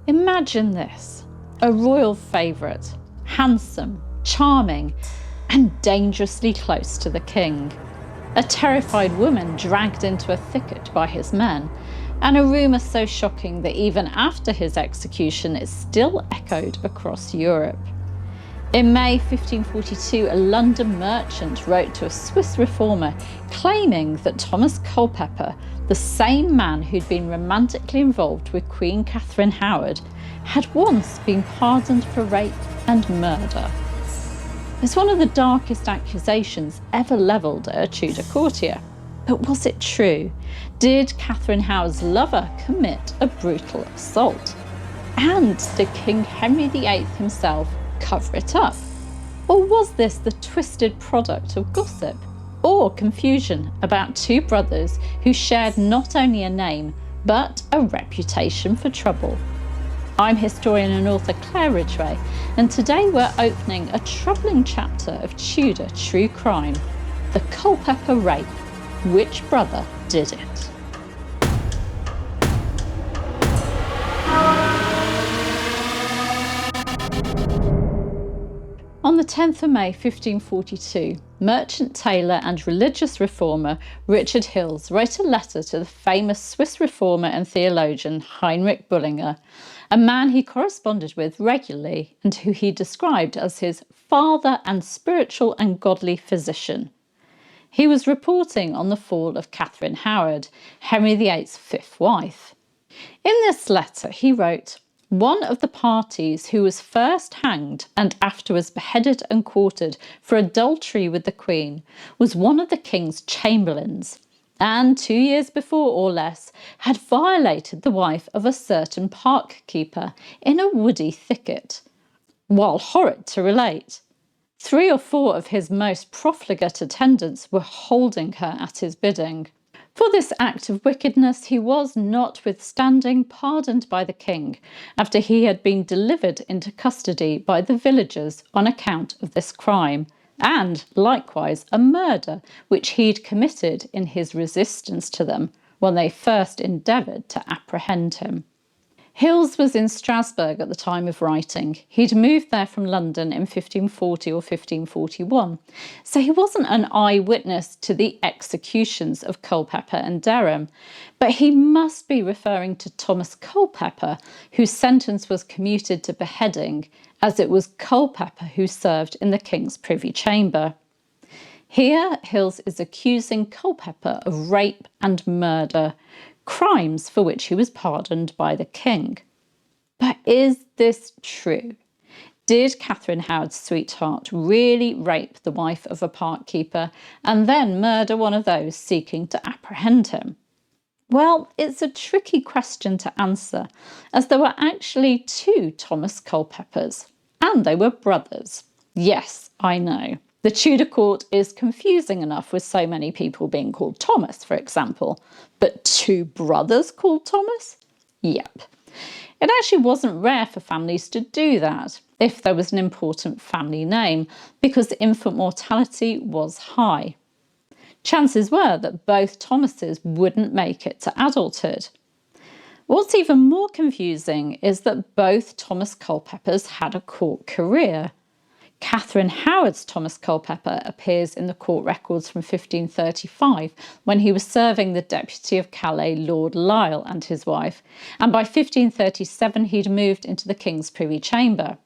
Imagine this: a royal favourite, handsome, charming, and dangerously close to the king. A terrified woman dragged into a thicket by his men, and a rumour so shocking that even after his execution it still echoed across Europe. In May 1542, a London merchant wrote to a Swiss reformer claiming that Thomas Culpeper, the same man who'd been romantically involved with Queen Katherine Howard, had once been pardoned for rape and murder. It's one of the darkest accusations ever levelled at a Tudor courtier. But was it true? Did Katherine Howard's lover commit a brutal assault? And did King Henry VIII himself cover it up? Or was this the twisted product of gossip or confusion about two brothers who shared not only a name but a reputation for trouble? I'm historian and author Claire Ridgway, and today we're opening a troubling chapter of Tudor true crime, the Culpeper rape. Which brother did it? On the 10th of May 1542, merchant tailor and religious reformer Richard Hills wrote a letter to the famous Swiss reformer and theologian Heinrich Bullinger, a man he corresponded with regularly and who he described as his father and spiritual and godly physician. He was reporting on the fall of Katherine Howard, Henry VIII's fifth wife. In this letter he wrote, "One of the parties who was first hanged and afterwards beheaded and quartered for adultery with the Queen was one of the King's chamberlains, and 2 years before or less had violated the wife of a certain park keeper in a woody thicket. While horrid to relate, 3 or 4 of his most profligate attendants were holding her at his bidding. For this act of wickedness he was, notwithstanding, pardoned by the king, after he had been delivered into custody by the villagers on account of this crime, and likewise a murder which he'd committed in his resistance to them when they first endeavoured to apprehend him." Hills was in Strasbourg at the time of writing. He'd moved there from London in 1540 or 1541, so he wasn't an eyewitness to the executions of Culpeper and Derham, but he must be referring to Thomas Culpeper, whose sentence was commuted to beheading, as it was Culpeper who served in the King's Privy Chamber. Here, Hills is accusing Culpeper of rape and murder, crimes for which he was pardoned by the king. But is this true? Did Katherine Howard's sweetheart really rape the wife of a park keeper and then murder one of those seeking to apprehend him? Well, it's a tricky question to answer, as there were actually 2 Thomas Culpepers, and they were brothers. Yes, I know. The Tudor court is confusing enough with so many people being called Thomas, for example. But 2 brothers called Thomas? Yep. It actually wasn't rare for families to do that if there was an important family name, because infant mortality was high. Chances were that both Thomases wouldn't make it to adulthood. What's even more confusing is that both Thomas Culpepers had a court career. Katherine Howard's Thomas Culpeper appears in the court records from 1535 when he was serving the Deputy of Calais Lord Lisle and his wife, and by 1537 he'd moved into the King's Privy Chamber.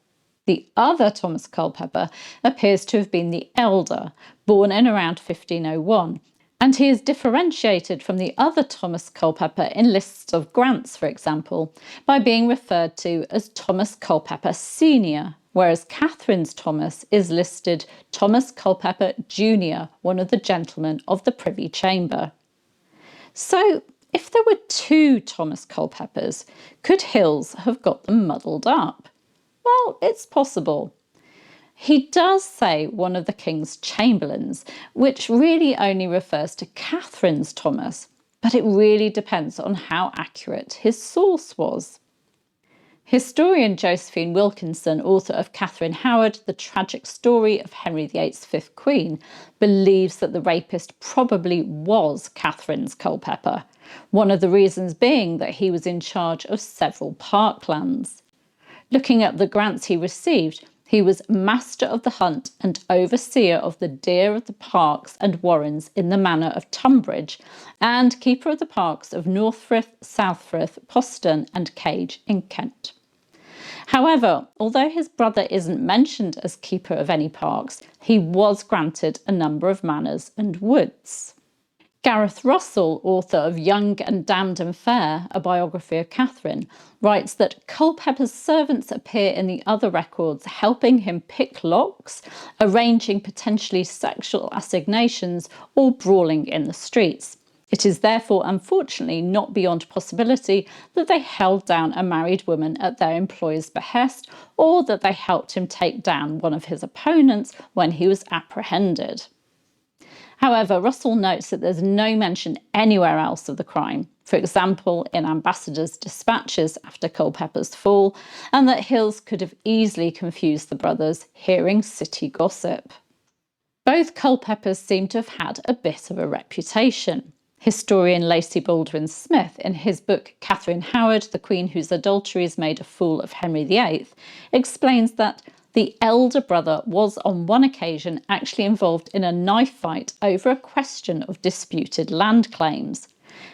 The other Thomas Culpeper appears to have been the elder, born in around 1501, and he is differentiated from the other Thomas Culpeper in lists of grants, for example, by being referred to as Thomas Culpeper Senior, whereas Katherine's Thomas is listed Thomas Culpeper Junior, one of the gentlemen of the Privy Chamber. So, if there were 2 Thomas Culpepers, could Hills have got them muddled up? Well, it's possible. He does say one of the King's chamberlains, which really only refers to Katherine's Thomas, but it really depends on how accurate his source was. Historian Josephine Wilkinson, author of Katherine Howard, The Tragic Story of Henry VIII's Fifth Queen, believes that the rapist probably was Katherine's Culpeper, one of the reasons being that he was in charge of several parklands. Looking at the grants he received, he was master of the hunt and overseer of the deer of the parks and warrens in the manor of Tunbridge, and keeper of the parks of Northfrith, Southfrith, Poston and Cage in Kent. However, although his brother isn't mentioned as keeper of any parks, he was granted a number of manors and woods. Gareth Russell, author of Young and Damned and Fair, a biography of Katherine, writes that Culpeper's servants appear in the other records helping him pick locks, arranging potentially sexual assignations, or brawling in the streets. It is therefore unfortunately not beyond possibility that they held down a married woman at their employer's behest, or that they helped him take down one of his opponents when he was apprehended. However, Russell notes that there's no mention anywhere else of the crime, for example in ambassadors' dispatches after Culpeper's fall, and that Hills could have easily confused the brothers, hearing city gossip. Both Culpepers seem to have had a bit of a reputation. Historian Lacey Baldwin Smith, in his book Katherine Howard, The Queen Whose Adulteries Made a Fool of Henry VIII, explains that the elder brother was on one occasion actually involved in a knife fight over a question of disputed land claims.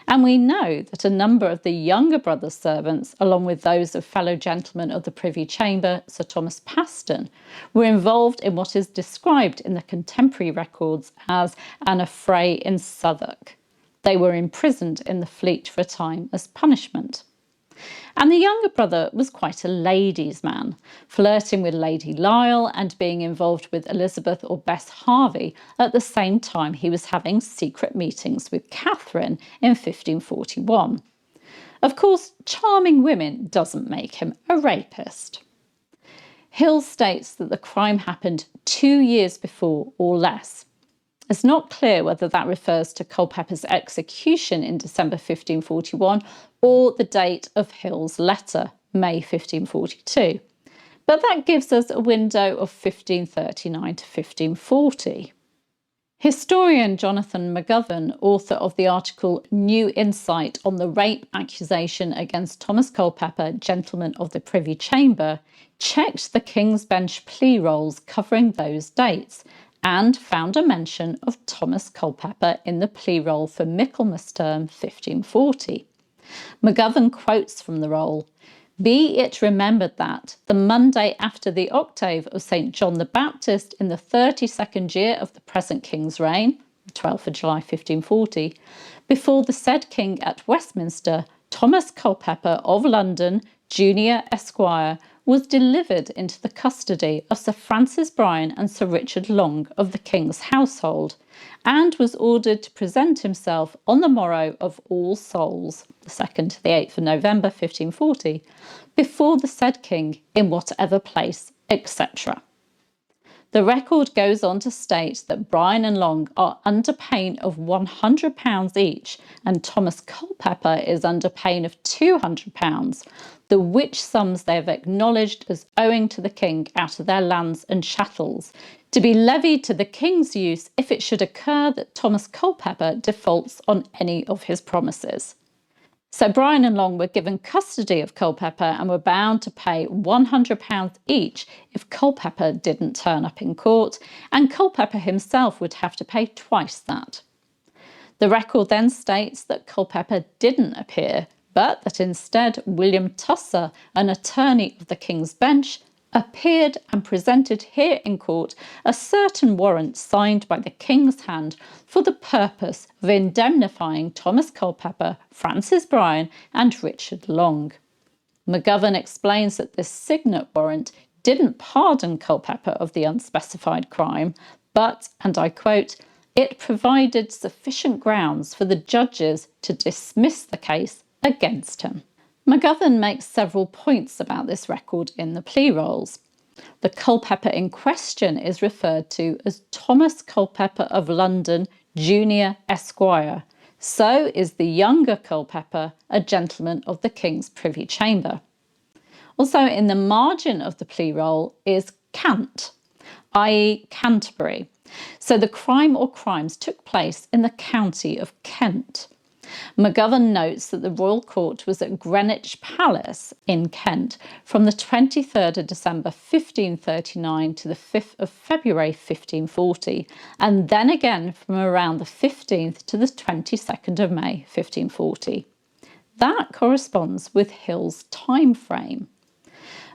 And we know that a number of the younger brother's servants, along with those of fellow gentlemen of the Privy Chamber, Sir Thomas Paston, were involved in what is described in the contemporary records as an affray in Southwark. They were imprisoned in the Fleet for a time as punishment. And the younger brother was quite a ladies' man, flirting with Lady Lisle and being involved with Elizabeth or Bess Harvey at the same time he was having secret meetings with Katherine in 1541. Of course, charming women doesn't make him a rapist. Hill states that the crime happened 2 years before or less. It's not clear whether that refers to Culpeper's execution in December 1541 or the date of Hill's letter, May 1542. But that gives us a window of 1539 to 1540. Historian Jonathan McGovern, author of the article New Insight on the Rape Accusation against Thomas Culpeper, Gentleman of the Privy Chamber, checked the King's Bench plea rolls covering those dates and found a mention of Thomas Culpeper in the plea roll for Michaelmas term 1540. McGovern quotes from the roll, "Be it remembered that, the Monday after the octave of St. John the Baptist in the 32nd year of the present King's reign, 12th of July 1540, before the said King at Westminster, Thomas Culpeper of London, Junior Esquire, was delivered into the custody of Sir Francis Bryan and Sir Richard Long of the King's household, and was ordered to present himself on the morrow of All Souls, the 2nd to the 8th of November 1540, before the said King in whatever place, etc." The record goes on to state that Bryan and Long are under pain of £100 each, and Thomas Culpeper is under pain of £200, the which sums they have acknowledged as owing to the King out of their lands and chattels, to be levied to the King's use if it should occur that Thomas Culpeper defaults on any of his promises. So Bryan and Long were given custody of Culpeper and were bound to pay £100 each if Culpeper didn't turn up in court, and Culpeper himself would have to pay twice that. The record then states that Culpeper didn't appear, but that instead William Tusser, an attorney of the King's Bench, appeared and presented here in court a certain warrant signed by the King's hand for the purpose of indemnifying Thomas Culpeper, Francis Bryan and Richard Long. McGovern explains that this signet warrant didn't pardon Culpeper of the unspecified crime, but, and I quote, "it provided sufficient grounds for the judges to dismiss the case against him." McGovern makes several points about this record in the plea rolls. The Culpeper in question is referred to as Thomas Culpeper of London, Junior Esquire. So is the younger Culpeper, a gentleman of the King's Privy Chamber. Also in the margin of the plea roll is Cant, i.e. Canterbury. So the crime or crimes took place in the county of Kent. McGovern notes that the royal court was at Greenwich Palace in Kent from the 23rd of December 1539 to the 5th of February 1540, and then again from around the 15th to the 22nd of May 1540. That corresponds with Hill's time frame.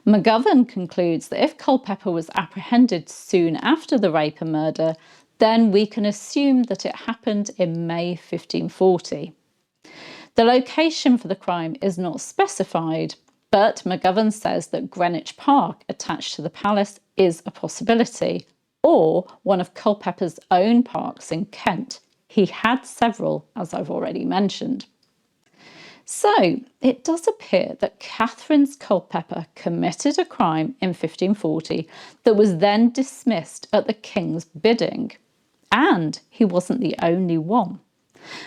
McGovern concludes that if Culpeper was apprehended soon after the rape and murder, then we can assume that it happened in May 1540. The location for the crime is not specified, but McGovern says that Greenwich Park attached to the palace is a possibility, or one of Culpeper's own parks in Kent. He had several, as I've already mentioned. So it does appear that Katherine Culpeper committed a crime in 1540 that was then dismissed at the king's bidding. And he wasn't the only one.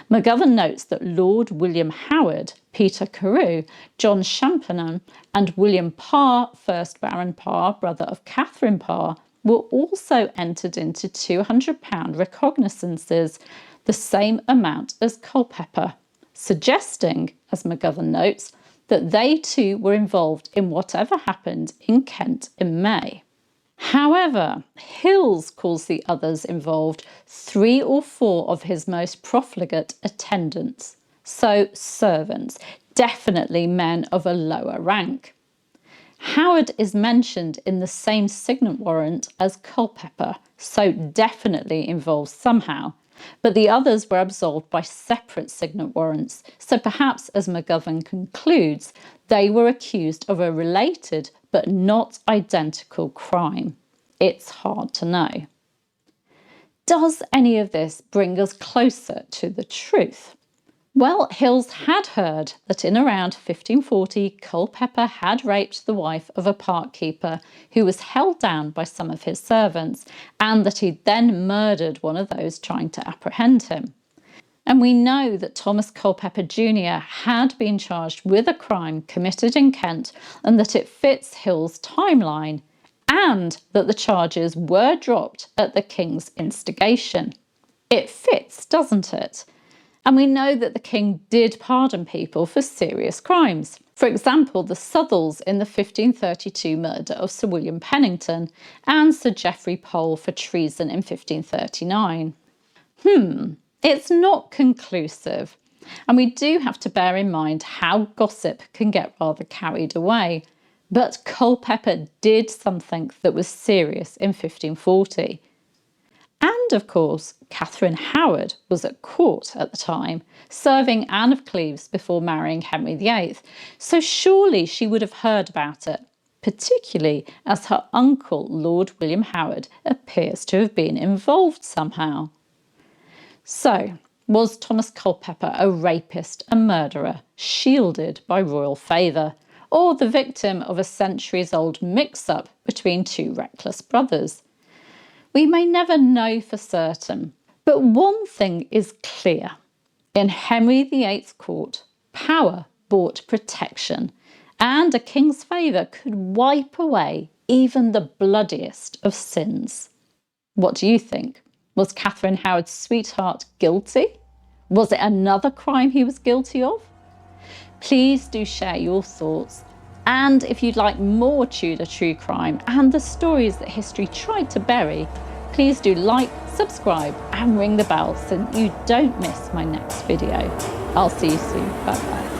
McGovern notes that Lord William Howard, Peter Carew, John Champernowne and William Parr, 1st Baron Parr, brother of Catherine Parr, were also entered into £200 recognizances, the same amount as Culpeper, suggesting, as McGovern notes, that they too were involved in whatever happened in Kent in May. However, Hills calls the others involved 3 or 4 of his most profligate attendants, so servants, definitely men of a lower rank. Howard is mentioned in the same signet warrant as Culpeper, so definitely involved somehow, but the others were absolved by separate signet warrants, so perhaps, as McGovern concludes, they were accused of a related but not identical crime. It's hard to know. Does any of this bring us closer to the truth? Well, Hills had heard that in around 1540 Culpeper had raped the wife of a park keeper who was held down by some of his servants, and that he then murdered one of those trying to apprehend him. And we know that Thomas Culpeper Jr. had been charged with a crime committed in Kent and that it fits Hill's timeline, and that the charges were dropped at the king's instigation. It fits, doesn't it? And we know that the king did pardon people for serious crimes. For example, the Southalls in the 1532 murder of Sir William Pennington and Sir Geoffrey Pole for treason in 1539. It's not conclusive, and we do have to bear in mind how gossip can get rather carried away. But Culpeper did something that was serious in 1540. And of course, Catherine Howard was at court at the time, serving Anne of Cleves before marrying Henry VIII, so surely she would have heard about it, particularly as her uncle, Lord William Howard, appears to have been involved somehow. So, was Thomas Culpeper a rapist and murderer, shielded by royal favour, or the victim of a centuries-old mix-up between 2 reckless brothers? We may never know for certain, but one thing is clear. In Henry VIII's court, power bought protection, and a king's favour could wipe away even the bloodiest of sins. What do you think? Was Catherine Howard's sweetheart guilty? Was it another crime he was guilty of? Please do share your thoughts. And if you'd like more Tudor true crime and the stories that history tried to bury, please do like, subscribe and ring the bell so you don't miss my next video. I'll see you soon. Bye bye.